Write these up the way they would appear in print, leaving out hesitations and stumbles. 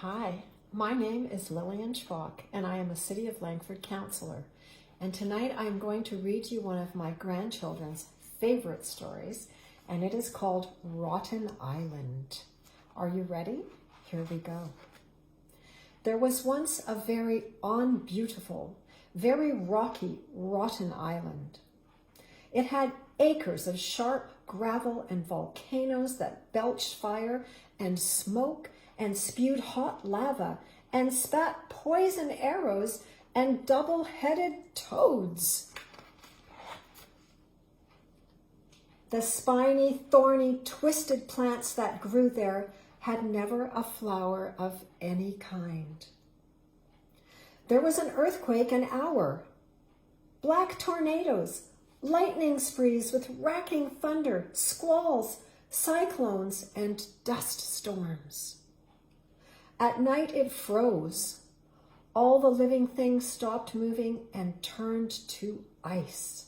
Hi, my name is Lillian Szpak, and I am a City of Langford Councillor. And tonight I'm going to read you one of my grandchildren's favorite stories, and it is called Rotten Island. Are you ready? Here we go. There was once a very unbeautiful, very rocky, rotten island. It had acres of sharp gravel and volcanoes that belched fire and smoke and spewed hot lava and spat poison arrows and double-headed toads. The spiny, thorny, twisted plants that grew there had never a flower of any kind. There was an earthquake an hour, black tornadoes, lightning sprees with racking thunder, squalls, cyclones, and dust storms. At night it froze. All the living things stopped moving and turned to ice.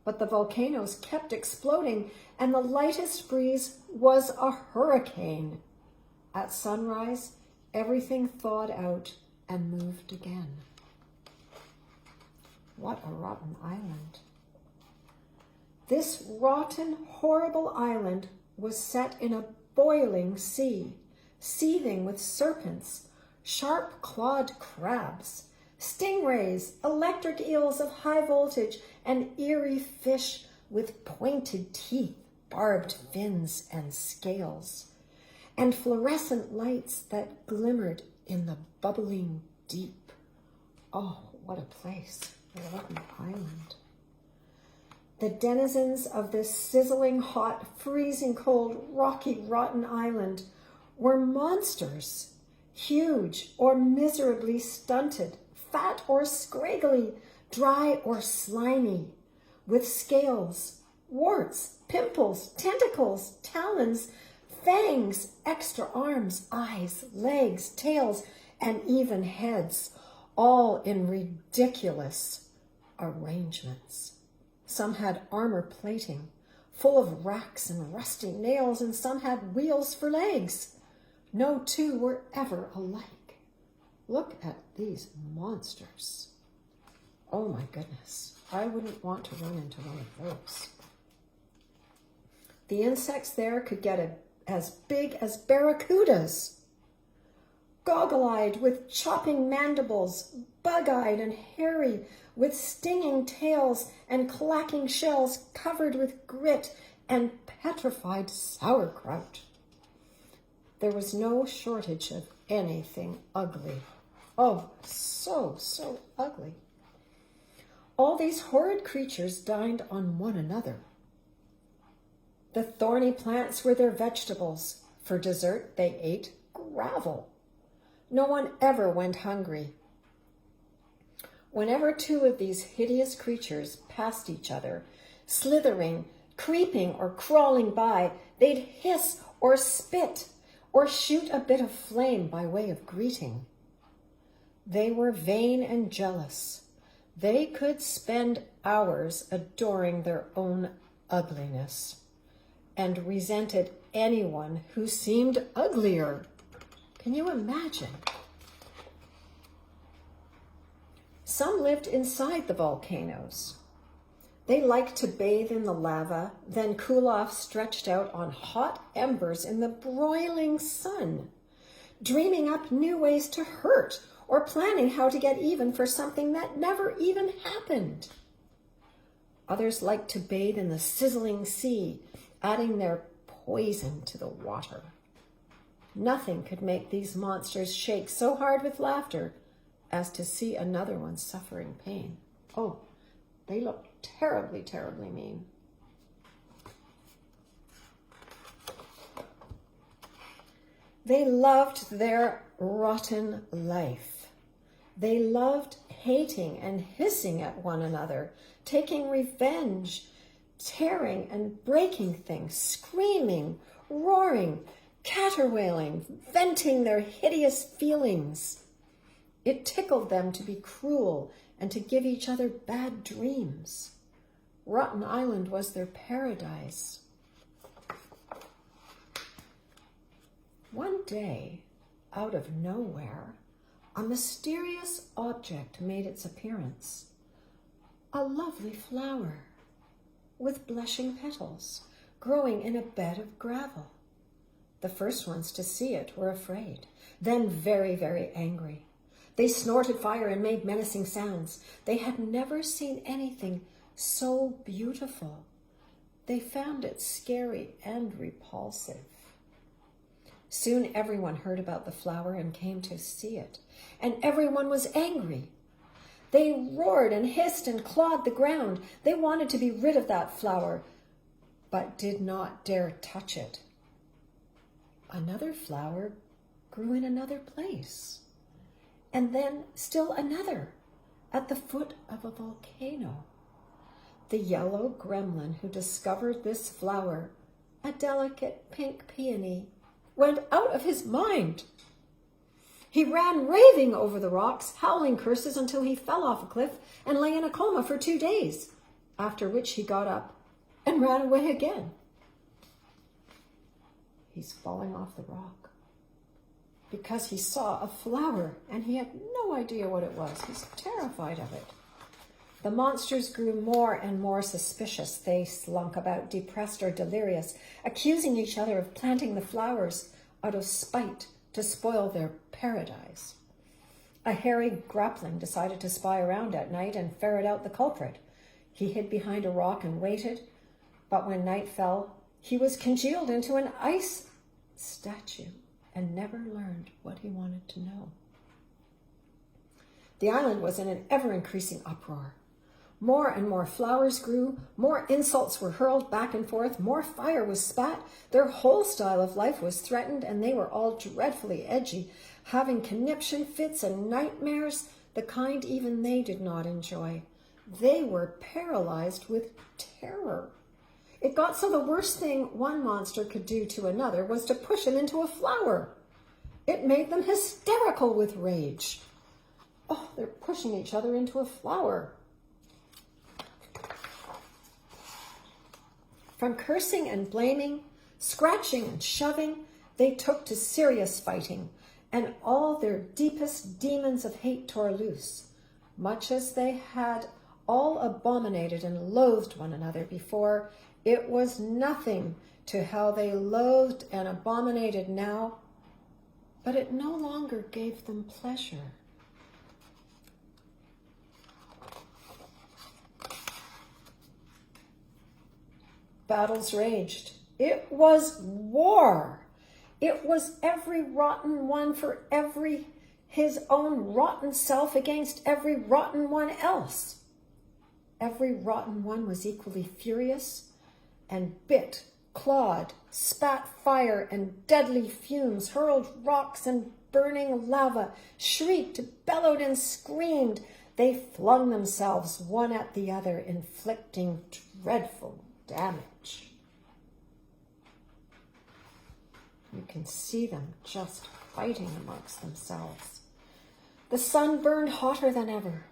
But the volcanoes kept exploding, and the lightest breeze was a hurricane. At sunrise, everything thawed out and moved again. What a rotten island. This rotten, horrible island was set in a boiling sea, seething with serpents, sharp-clawed crabs, stingrays, electric eels of high voltage, and eerie fish with pointed teeth, barbed fins, and scales, and fluorescent lights that glimmered in the bubbling deep. Oh, what a place, a rotten island. The denizens of this sizzling hot, freezing cold, rocky, rotten island were monsters, huge or miserably stunted, fat or scraggly, dry or slimy, with scales, warts, pimples, tentacles, talons, fangs, extra arms, eyes, legs, tails, and even heads, all in ridiculous arrangements. Some had armor plating, full of racks and rusty nails, and some had wheels for legs. No two were ever alike. Look at these monsters. Oh my goodness, I wouldn't want to run into one of those. The insects there could get as big as barracudas. Goggle-eyed with chopping mandibles, bug-eyed and hairy with stinging tails and clacking shells covered with grit and petrified sauerkraut. There was no shortage of anything ugly. Oh, so ugly. All these horrid creatures dined on one another. The thorny plants were their vegetables. For dessert, they ate gravel. No one ever went hungry. Whenever two of these hideous creatures passed each other, slithering, creeping, or crawling by, they'd hiss or spit or shoot a bit of flame by way of greeting. They were vain and jealous. They could spend hours adoring their own ugliness and resented anyone who seemed uglier. Can you imagine? Some lived inside the volcanoes. They liked to bathe in the lava, then cool off stretched out on hot embers in the broiling sun, dreaming up new ways to hurt or planning how to get even for something that never even happened. Others liked to bathe in the sizzling sea, adding their poison to the water. Nothing could make these monsters shake so hard with laughter as to see another one suffering pain. Oh, they looked terribly, terribly mean. They loved their rotten life. They loved hating and hissing at one another, taking revenge, tearing and breaking things, screaming, roaring, caterwailing, venting their hideous feelings. It tickled them to be cruel and to give each other bad dreams. Rotten Island was their paradise. One day, out of nowhere, a mysterious object made its appearance. A lovely flower with blushing petals growing in a bed of gravel. The first ones to see it were afraid, then very, very angry. They snorted fire and made menacing sounds. They had never seen anything so beautiful. They found it scary and repulsive. Soon everyone heard about the flower and came to see it, and everyone was angry. They roared and hissed and clawed the ground. They wanted to be rid of that flower, but did not dare touch it. Another flower grew in another place, and then still another at the foot of a volcano. The yellow gremlin who discovered this flower, a delicate pink peony, went out of his mind. He ran raving over the rocks, howling curses until he fell off a cliff and lay in a coma for 2 days, after which he got up and ran away again. He's falling off the rock because he saw a flower and he had no idea what it was. He's terrified of it. The monsters grew more and more suspicious. They slunk about, depressed or delirious, accusing each other of planting the flowers out of spite to spoil their paradise. A hairy grappling decided to spy around at night and ferret out the culprit. He hid behind a rock and waited, but when night fell, he was congealed into an ice statue and never learned what he wanted to know. The island was in an ever-increasing uproar. More and more flowers grew, more insults were hurled back and forth, more fire was spat. Their whole style of life was threatened, and they were all dreadfully edgy, having conniption fits and nightmares, the kind even they did not enjoy. They were paralyzed with terror. It got so the worst thing one monster could do to another was to push him into a flower. It made them hysterical with rage. Oh, they're pushing each other into a flower. From cursing and blaming, scratching and shoving, they took to serious fighting, and all their deepest demons of hate tore loose, much as they had all abominated and loathed one another before. It was nothing to how they loathed and abominated now, but it no longer gave them pleasure. Battles raged. It was war. It was every rotten one for his own rotten self against every rotten one else. Every rotten one was equally furious and bit, clawed, spat fire and deadly fumes, hurled rocks and burning lava, shrieked, bellowed and screamed. They flung themselves one at the other, inflicting dreadful damage. You can see them just fighting amongst themselves. The sun burned hotter than ever.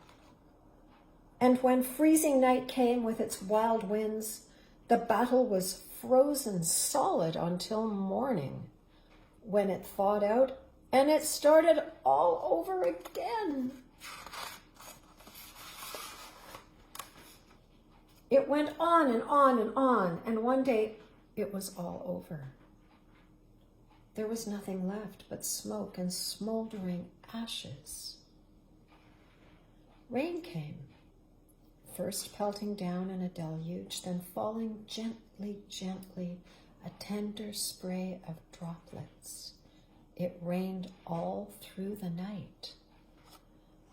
And when freezing night came with its wild winds, the battle was frozen solid until morning, when it thawed out and it started all over again. It went on and on and on, and one day it was all over. There was nothing left but smoke and smoldering ashes. Rain came, first pelting down in a deluge, then falling gently, gently, a tender spray of droplets. It rained all through the night.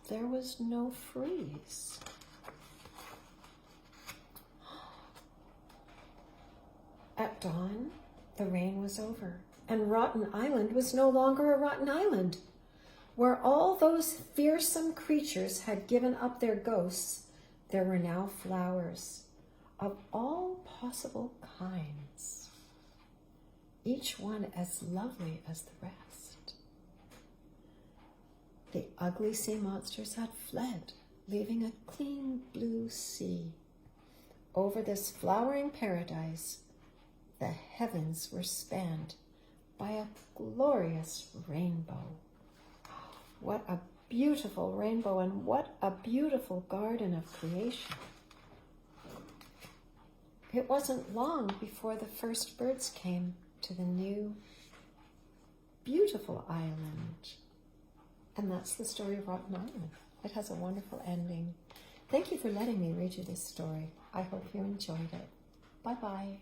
There was no freeze. At dawn, the rain was over, and Rotten Island was no longer a rotten island. Where all those fearsome creatures had given up their ghosts, there were now flowers of all possible kinds, each one as lovely as the rest. The ugly sea monsters had fled, leaving a clean blue sea. Over this flowering paradise, the heavens were spanned by a glorious rainbow. What a beautiful rainbow, and what a beautiful garden of creation. It wasn't long before the first birds came to the new, beautiful island. And that's the story of Rotten Island. It has a wonderful ending. Thank you for letting me read you this story. I hope you enjoyed it. Bye-bye.